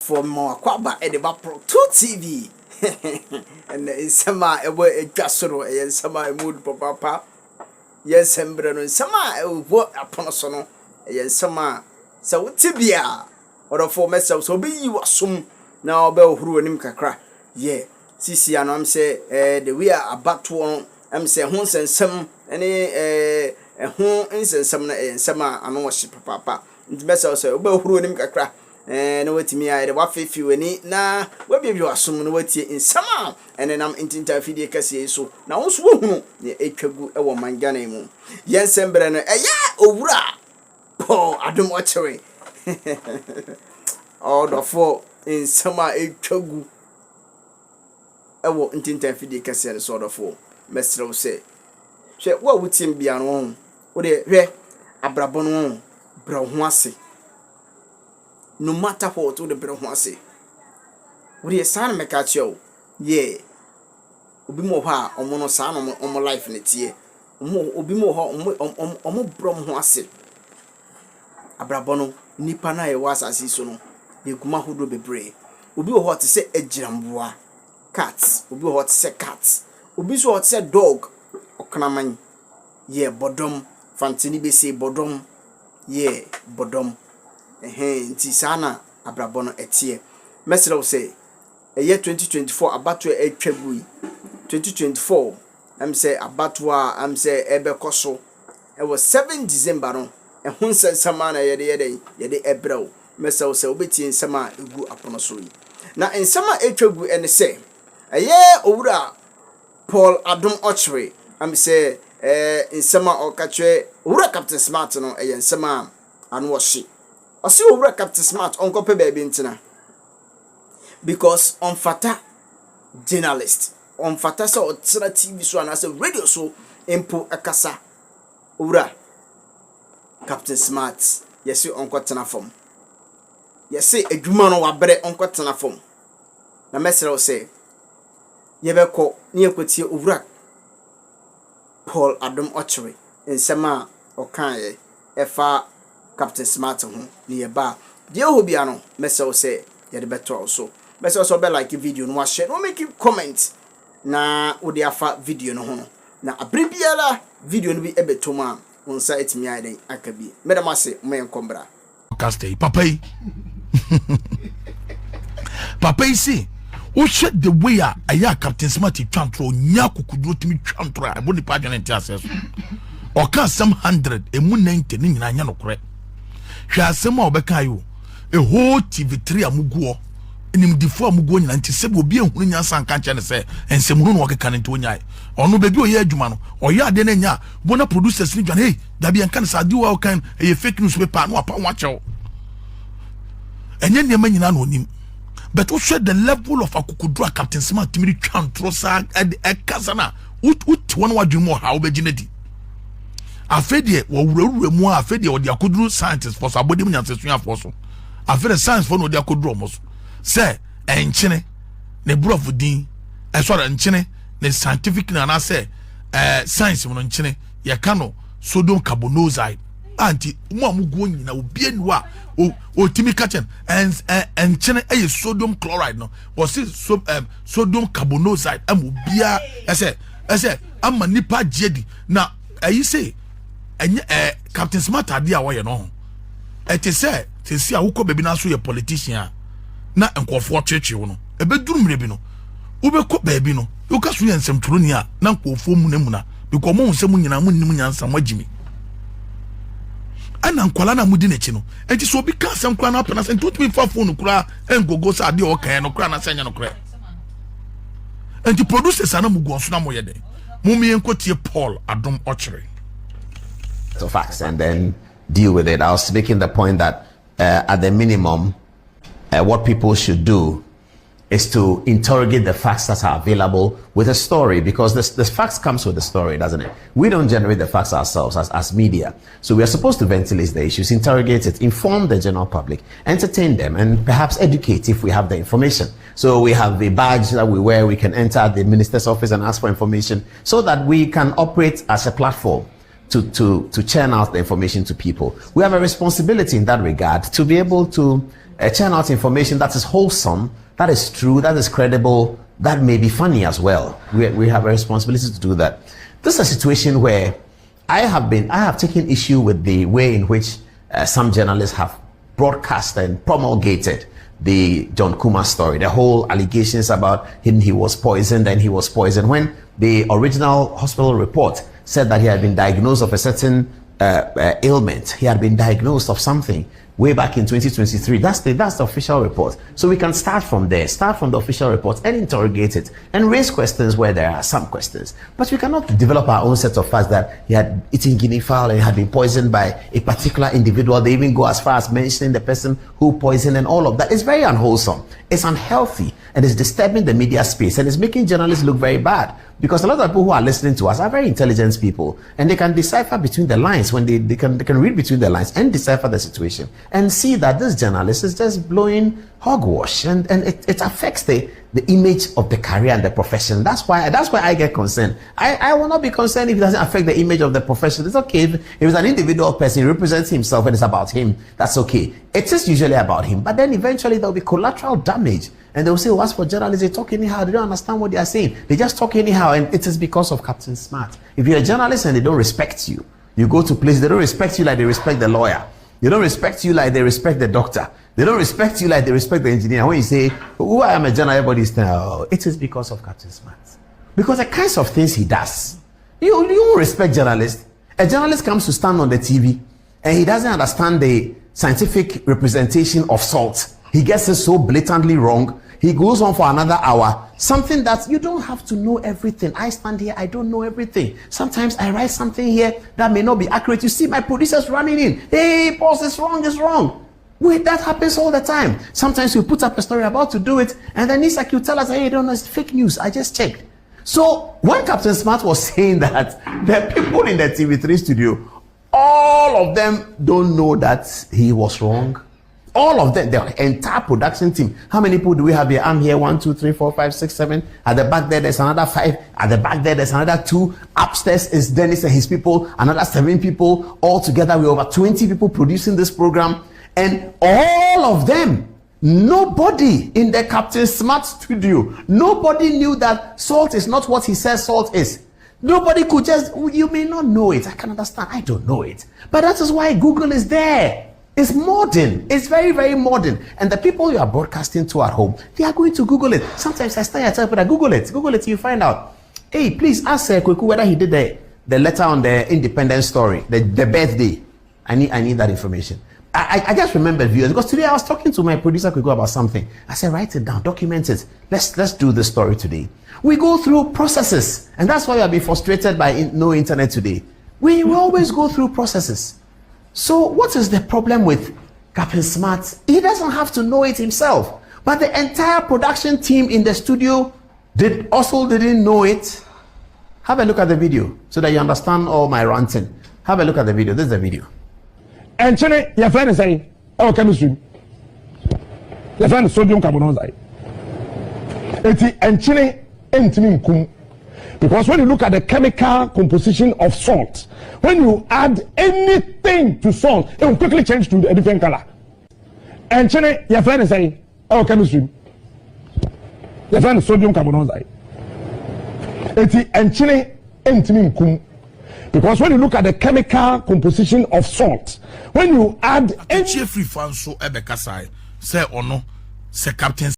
for more kwaba edeba pro 2 TV and sama ewe edwasoro e sama mood papa yes embre no sama ewo apono so no e sama sa wotibia orofo mesa so be yi wasum na obe ohuru onim kakra yeah sisi ano am say the we are abato am say ho sensem ene ho nsensem na ensema ano wo hye papa nti mesa so obe ohuru onim kakra na watimi ayre wafefi wani na wabibi wasum no watie nsama ene nam intinta fidie kase so na wo so hunu ne etwagu e wo mangana mu yensembre no owura po adom ochere odofo nsama etwagu e wo intinta fidie kase so odofo mesrew se hwe wo wutim bia no wo de hwe abrabọ no bra ho ase no matter what the brother wants say we dey san make catch you yeah obi mo ha omo no san omo life ne tie obi mo ha omo brom ho ase abrabọ no nipa na ye wasase so no ye kuma hodo bebre obi wo hot say agiramboa cat obi wo hot say cat obi so hot say dog oknaman yeah bodom fantini be say bodom yeah bodom nti sana abrabọ no etie mesrew say eye 2024 abato etwagui 2024 am say abato am say ebekoso e was 7 December no ehun sensama na yede ebrew mesrew say obeti nsama egu apono so yi na nsama etwagu ene say eye owura Paul Adom Ochre am say nsama okatwe owura Captain Smart no eye nsama anu shi Osi owura Captain Smart onko pe baby ntina because on fata journalist on fata so otra TV so na so radio so empo akasa owura Captain Smart yesi onko tena form yesi adwuma no wabre onko tena form na mesrew say yebeko ne ekotie owura Paul Adom Ochre nsema okan ye efa Captain Smart ho ne ba de ohobia no message say ye de beto also message so be like video no share no make comment na wo de afa video no ho na abribiala video no bi ebetoma on site mi aiden akabi medam ase mo enkombra castay papai papai see wo shed the way aya Captain Smart twantro nya kokuduro timi twantro a bo ni pa dwene ntia so o ka some 100 emu 90 ni nyina nya no kore hwa asem a obeka yo e whole TV3 amuguo enim difo amuguo nyina nti sebe obi ehunu nya sanka nche ne se ensem hunu no okeka ne nto nyai ono bebi oye adwuma no oye ade na nya bona producers ni dwan hey dabi enka ne sadi wa okan e fake news paper no apa wachew enye ne ma nyina no onim but we show the level of akukudura Captain Smart timiri twantro sa e kasana ut won wadwuma ha obeginedi afedie wo wurawura mu afedie wo de akoduru scientists for sabodem nyansesua for so afede science for no de akoduru mo so say enchene ne brofo din e so ra enchene ne scientific na na say science mo enchene ye ka no sodium carbonoxide anti mo amugo nyina obi anu a o timi kachen enchene e sodium chloride no wo say sodium carbonoxide am obia ese amma nipa jedi na ayi say Captain Smart ade a wo ye no ete say si awukọ bebi na so ye politician na nkofo cheche wo no ebeduru mre bi no ubekọ bebi no uka so ye nsem turo ni a na nkofo mu na mu na biko mo nsem nyina mu nim nyansa magimi ana nkwala na mudi nechi no enti so obi ka asem kwa na apena se ntotumi fa phone kura engogo sa ade o kan no kura na senya no kura enti producers ana mugu onso na mo ye den mo mi enkotie Paul Adom Ochre to facts and then deal with it. I was making the point that at the minimum, what people should do is to interrogate the facts that are available with a story, because the facts comes with the story, doesn't it? We don't generate the facts ourselves as media. So we are supposed to ventilate the issues, interrogate it, inform the general public, entertain them, and perhaps educate if we have the information. So we have the badge that we wear, we can enter the minister's office and ask for information so that we can operate as a platform to churn out the information to people. We have a responsibility in that regard to be able to churn out information that is wholesome, that is true, that is credible, that may be funny as well. We have a responsibility to do that. This is a situation where I have taken issue with the way in which some journalists have broadcast and promulgated the John Kuma story, the whole allegations about him, he was poisoned and he was poisoned, when the original hospital report said that he had been diagnosed of a certain ailment. He had been diagnosed of something way back in 2023. That's the official report. So we can start from there, start from the official report and interrogate it and raise questions where there are some questions. But we cannot develop our own set of facts that he had eaten guinea fowl and had been poisoned by a particular individual. They even go as far as mentioning the person who poisoned and all of that. It's very unwholesome. It's unhealthy and it's disturbing the media space and it's making journalists look very bad, because a lot of people who are listening to us are very intelligent people and they can decipher between the lines. When they can read between the lines and decipher the situation and see that this journalist is just blowing hogwash, and it affects the image of the career and the profession. That's why I get concerned. I will not be concerned if it doesn't affect the image of the profession. It's okay if it's an individual person, he represents himself and it's about him. That's okay. It is usually about him, but then eventually there will be collateral damage. And they'll say, well, as for journalists, they talk anyhow. They don't understand what they are saying. They just talk anyhow. And it is because of Captain Smart. If you're a journalist and they don't respect you, you go to places, they don't respect you like they respect the lawyer. They don't respect you like they respect the doctor. They don't respect you like they respect the engineer. When you say, who I am a journalist, everybody's saying, oh, it is because of Captain Smart. Because the kinds of things he does. You won't respect journalists. A journalist comes to stand on the TV and he doesn't understand the scientific representation of salt. He gets it so blatantly wrong. He goes on for another hour. Something that you don't have to know everything. I stand here, I don't know everything. Sometimes I write something here that may not be accurate. You see my producers running in. Hey, boss, it's wrong. Wait, that happens all the time. Sometimes we put up a story about to do it, and then it's like you tell us, hey, you don't know, it's fake news. I just checked. So when Captain Smart was saying that, the people in the TV3 studio, all of them don't know that he was wrong. All of them, the entire production team. How many people do we have here? I'm here, 1, 2, 3, 4, 5, 6, 7. At the back there, there's another 5. At the back there, there's another 2. Upstairs is Dennis and his people, another 7 people. All together, we're over 20 people producing this program. And all of them, nobody in the Captain Smart studio, nobody knew that salt is not what he says salt is. Nobody could just, you may not know it. I can understand. I don't know it. But that is why Google is there. It's modern. It's very, very modern. And the people you are broadcasting to at home, they are going to Google it. Sometimes I tell people, Google it, you find out. Hey, please ask Kweku whether he did the letter on the Independence story, the birthday. I need that information. I just remembered, viewers, because today I was talking to my producer Kweku about something. I said, write it down, document it. Let's do this story today. We go through processes, and that's why we have been frustrated by no internet today. We always go through processes. So what is the problem with Captain Smart? He doesn't have to know it himself, but the entire production team in the studio didn't know it. Have a look at the video so that you understand all my ranting. Have a look at the video. This is the video. And Chene, your friend is saying, oh, chemistry. Your friend is sodium carbonate. And Chene ain't kum. Because when you look at the chemical composition of salt, when you add anything to salt, it will quickly change to a different color. And Chene, your friend is saying, oh, chemistry. Your friend is sodium carbonate. And Chene ain't kum. Because when you look at the chemical composition of salt, when you add any free fan so ebekasai say or no, say Captain